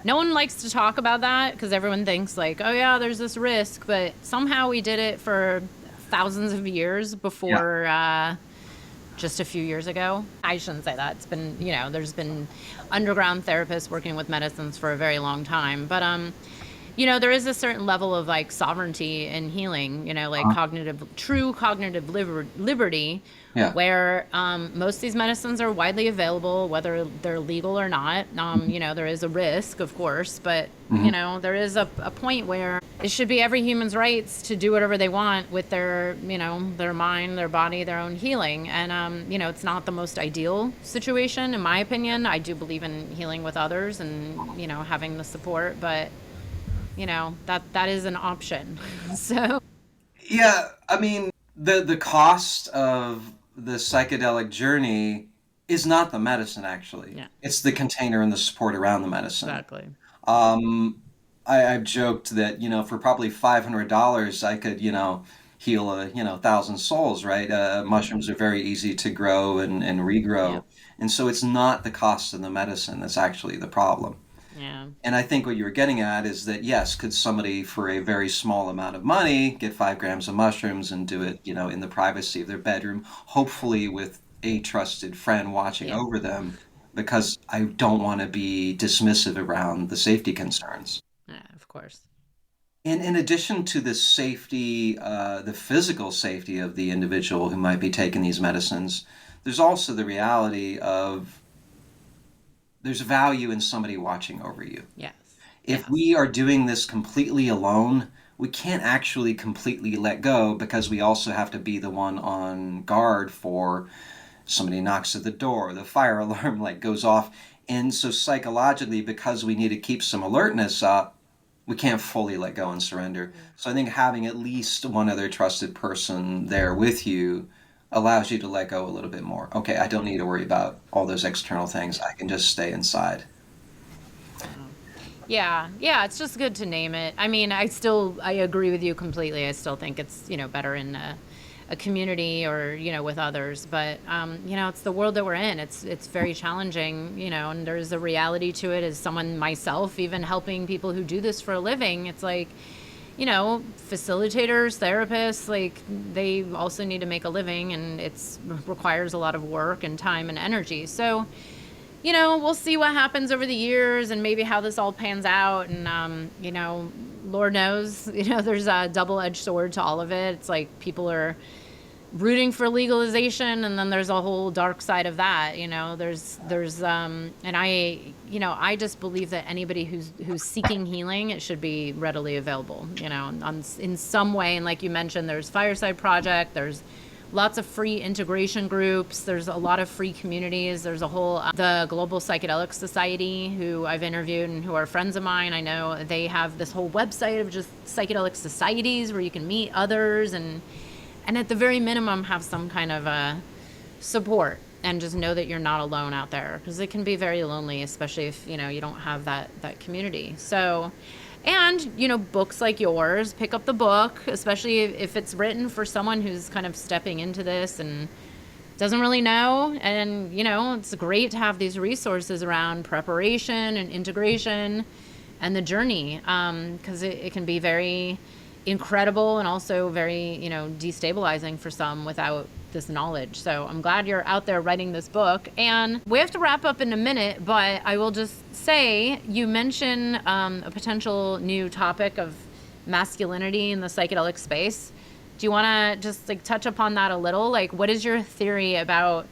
No one likes to talk about that because everyone thinks, like, oh, yeah, there's this risk. But somehow we did it for thousands of years Yeah. before just a few years ago. I shouldn't say that. It's been, there's been underground therapists working with medicines for a very long time. But there is a certain level of like sovereignty in healing, like Uh, true cognitive liberty, yeah. where most of these medicines are widely available, whether they're legal or not. There is a risk, of course, but Hmm. there is a point where it should be every human's rights to do whatever they want with their mind, their body, their own healing. And it's not the most ideal situation, in my opinion. I do believe in healing with others and having the support, but that is an option. So Yeah, I mean, the cost of the psychedelic journey is not the medicine, actually. yeah, It's the container and the support around the medicine. exactly. Um, I've joked that, for probably $500, I could, heal 1,000 souls, right? Mushrooms are very easy to grow and Yeah, regrow. And so it's not the cost of the medicine that's actually the problem. yeah, And I think what you were getting at is that, yes, could somebody for a very small amount of money get 5 grams of mushrooms and do it, in the privacy of their bedroom, hopefully with a trusted friend watching yeah, over them, because I don't want to be dismissive around the safety concerns. yeah, of course. And in addition to the safety, the physical safety of the individual who might be taking these medicines, there's also the reality of there's value in somebody watching over you. Yes, If yes, we are doing this completely alone, we can't actually completely let go because we also have to be the one on guard for somebody knocks at the door, the fire alarm like goes off. And so psychologically, because we need to keep some alertness up, we can't fully let go and surrender. mm, So I think having at least one other trusted person there with you allows you to let go a little bit more. Okay, I don't need to worry about all those external things. I can just stay inside. Yeah, yeah, it's just good to name it. I mean, I agree with you completely. I still think it's, better in a community or, with others. But, it's the world that we're in. It's very challenging, and there's a reality to it as someone myself, even helping people who do this for a living. It's like, facilitators, therapists, like they also need to make a living, and it's requires a lot of work and time and energy. So, we'll see what happens over the years and maybe how this all pans out. And, Lord knows, there's a double-edged sword to all of it. It's like people are rooting for legalization, and then there's a whole dark side of that. And I just believe that anybody who's seeking healing, it should be readily available, in some way. And like you mentioned, there's Fireside Project, there's lots of free integration groups. There's a lot of free communities. There's a whole, the Global Psychedelic Society, who I've interviewed and who are friends of mine. I know they have this whole website of just psychedelic societies where you can meet others and at the very minimum have some kind of support, and just know that you're not alone out there, because it can be very lonely, especially if, you don't have that community. So, and, books like yours, pick up the book, especially if it's written for someone who's kind of stepping into this and doesn't really know. And, it's great to have these resources around preparation and integration and the journey, because it can be very incredible and also very, destabilizing for some without this knowledge. So I'm glad you're out there writing this book. And we have to wrap up in a minute, but I will just say, you mentioned a potential new topic of masculinity in the psychedelic space. Do you want to just touch upon that a little? Like, what is your theory about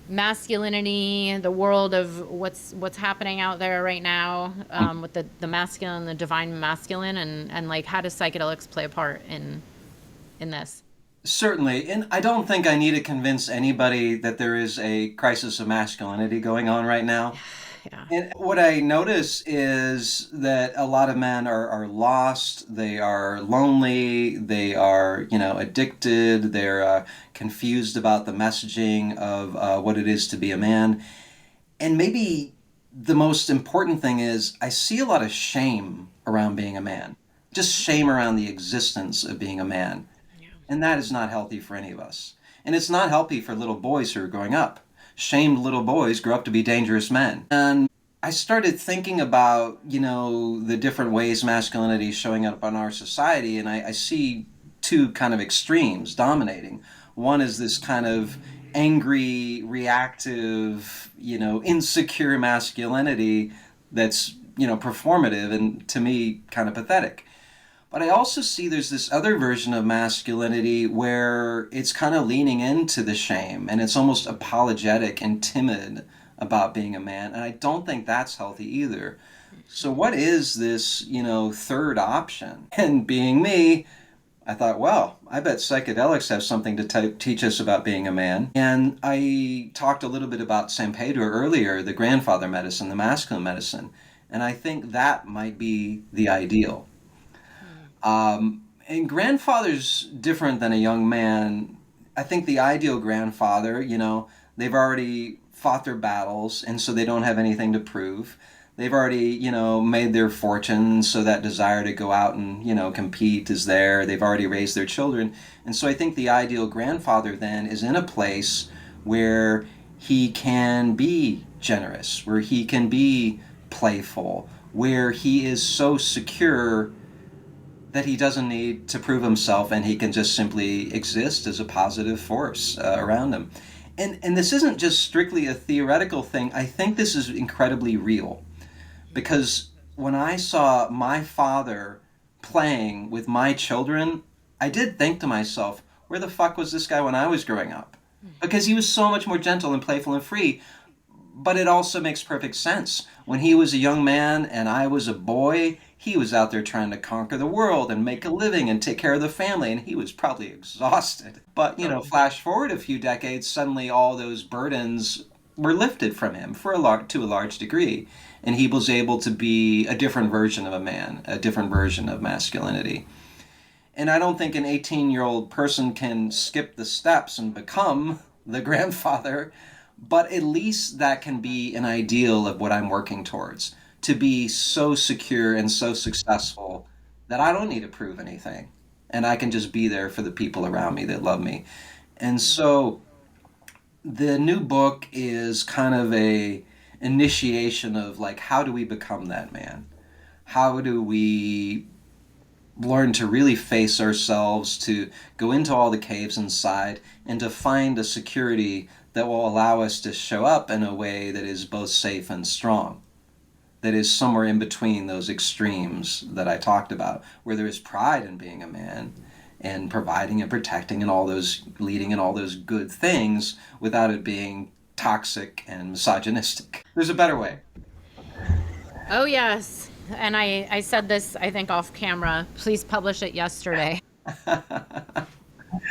masculinity, the world of what's happening out there right now, with the masculine, the divine masculine, and like, how does psychedelics play a part in this? Certainly, and I don't think I need to convince anybody that there is a crisis of masculinity going on right now. Yeah. And what I notice is that a lot of men are lost, they are lonely, they are, addicted, they're confused about the messaging of what it is to be a man. And maybe the most important thing is I see a lot of shame around being a man, just shame around the existence of being a man. And that is not healthy for any of us. And it's not healthy for little boys who are growing up. Shamed little boys grow up to be dangerous men. And I started thinking about, the different ways masculinity is showing up in our society, and I see two kind of extremes dominating. One is this kind of angry, reactive, insecure masculinity that's, performative and, to me, kind of pathetic. But I also see there's this other version of masculinity where it's kind of leaning into the shame and it's almost apologetic and timid about being a man. And I don't think that's healthy either. So what is this, third option? And being me, I thought, well, I bet psychedelics have something to teach us about being a man. And I talked a little bit about San Pedro earlier, the grandfather medicine, the masculine medicine. And I think that might be the ideal. And grandfather's different than a young man. I think the ideal grandfather, they've already fought their battles, and so they don't have anything to prove. They've already, made their fortune, so that desire to go out and, compete is there. They've already raised their children. And so I think the ideal grandfather then is in a place where he can be generous, where he can be playful, where he is so secure that he doesn't need to prove himself and he can just simply exist as a positive force around him. And this isn't just strictly a theoretical thing. I think this is incredibly real, because when I saw my father playing with my children, I did think to myself, where the fuck was this guy when I was growing up? Because he was so much more gentle and playful and free. But it also makes perfect sense. When he was a young man and I was a boy, he was out there trying to conquer the world and make a living and take care of the family, and he was probably exhausted. But, flash forward a few decades, suddenly all those burdens were lifted from him to a large degree, and he was able to be a different version of a man, a different version of masculinity. And I don't think an 18-year-old person can skip the steps and become the grandfather, but at least that can be an ideal of what I'm working towards, to be so secure and so successful that I don't need to prove anything. And I can just be there for the people around me that love me. And so the new book is kind of a initiation of like, how do we become that man? How do we learn to really face ourselves, to go into all the caves inside, and to find a security that will allow us to show up in a way that is both safe and strong, that is somewhere in between those extremes that I talked about, where there is pride in being a man and providing and protecting and all those, leading in all those good things without it being toxic and misogynistic. There's a better way. Oh, yes. And I said this, I think, off camera. Please publish it yesterday.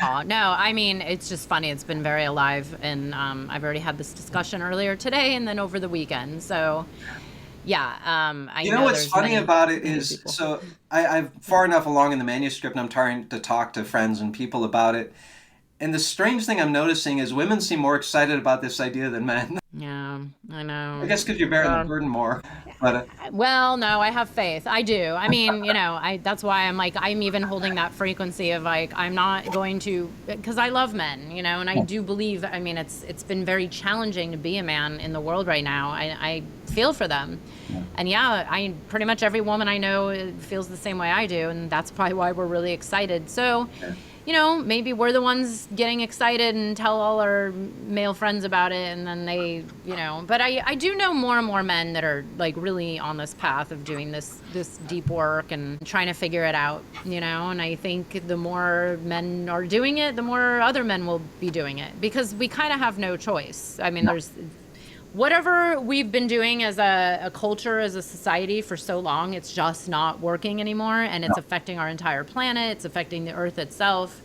Oh, no, I mean, it's just funny. It's been very alive. And I've already had this discussion earlier today and then over the weekend. So, yeah. I You know what's funny about it is, people. so I'm far enough along in the manuscript and I'm trying to talk to friends and people about it. And the strange thing I'm noticing is women seem more excited about this idea than men. Yeah, I know. I guess because you're bearing the burden more. But Well, no, I have faith. I do. I mean, that's why I'm like, I'm even holding that frequency of like, I'm not going to, because I love men, and I do believe, I mean, it's been very challenging to be a man in the world right now. I feel for them. And I pretty much every woman I know feels the same way I do. And that's probably why we're really excited. So, maybe we're the ones getting excited and tell all our male friends about it. And then they, but I do know more and more men that are like really on this path of doing this deep work and trying to figure it out, and I think the more men are doing it, the more other men will be doing it because we kind of have no choice. I mean, there's whatever we've been doing as a culture, as a society for so long, it's just not working anymore. And it's affecting our entire planet. It's affecting the earth itself.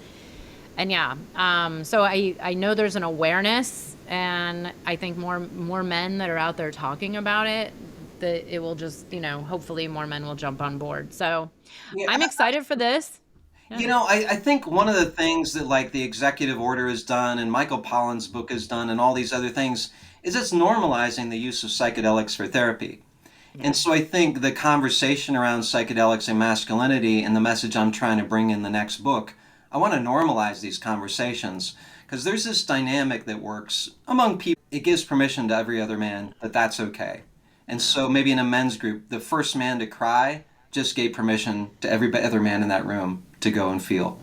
And so I know there's an awareness, and I think more men that are out there talking about it, that it will just, hopefully more men will jump on board. So I'm excited for this. I think one of the things that like the executive order has done and Michael Pollan's book has done and all these other things is it's normalizing the use of psychedelics for therapy. And so I think the conversation around psychedelics and masculinity and the message I'm trying to bring in the next book, I want to normalize these conversations because there's this dynamic that works among people. It gives permission to every other man that that's okay. And so maybe in a men's group, the first man to cry just gave permission to every other man in that room to go and feel.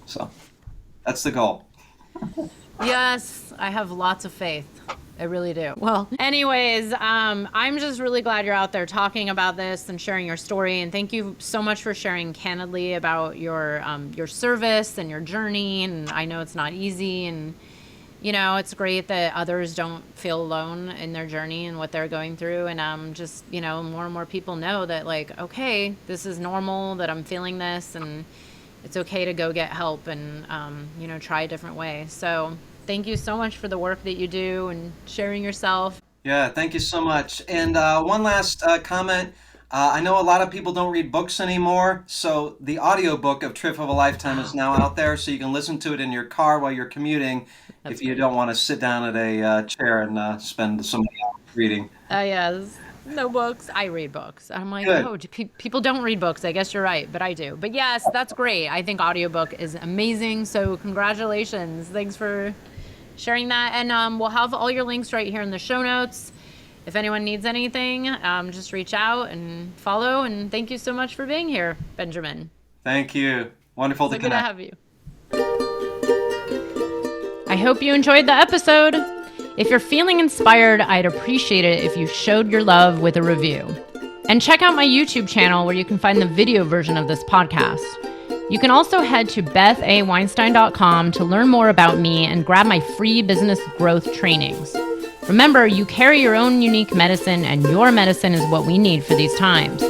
So that's the goal. Yes, I have lots of faith. I really do. Well, anyways, I'm just really glad you're out there talking about this and sharing your story. And thank you so much for sharing candidly about your service and your journey. And I know it's not easy. And, it's great that others don't feel alone in their journey and what they're going through. And just, more and more people know that like, okay, this is normal, that I'm feeling this. And it's okay to go get help and, try a different way. So thank you so much for the work that you do and sharing yourself. Yeah, thank you so much. And one last comment. I know a lot of people don't read books anymore, so the audiobook of Trip of a Lifetime is now out there, so you can listen to it in your car while you're commuting. That's if you don't want to sit down at a chair and spend some hours reading. Yes. No books. I read books. I'm like, Good. oh, people don't read books. I guess you're right, but I do. But yes, that's great. I think audiobook is amazing, so congratulations. Thanks for sharing that. And we'll have all your links right here in the show notes. If anyone needs anything, just reach out and follow. And thank you so much for being here, Benjamin. Thank you. Wonderful to connect. Good to have you. I hope you enjoyed the episode. If you're feeling inspired, I'd appreciate it if you showed your love with a review. And check out my YouTube channel where you can find the video version of this podcast. You can also head to bethaweinstein.com to learn more about me and grab my free business growth trainings. Remember, you carry your own unique medicine, and your medicine is what we need for these times.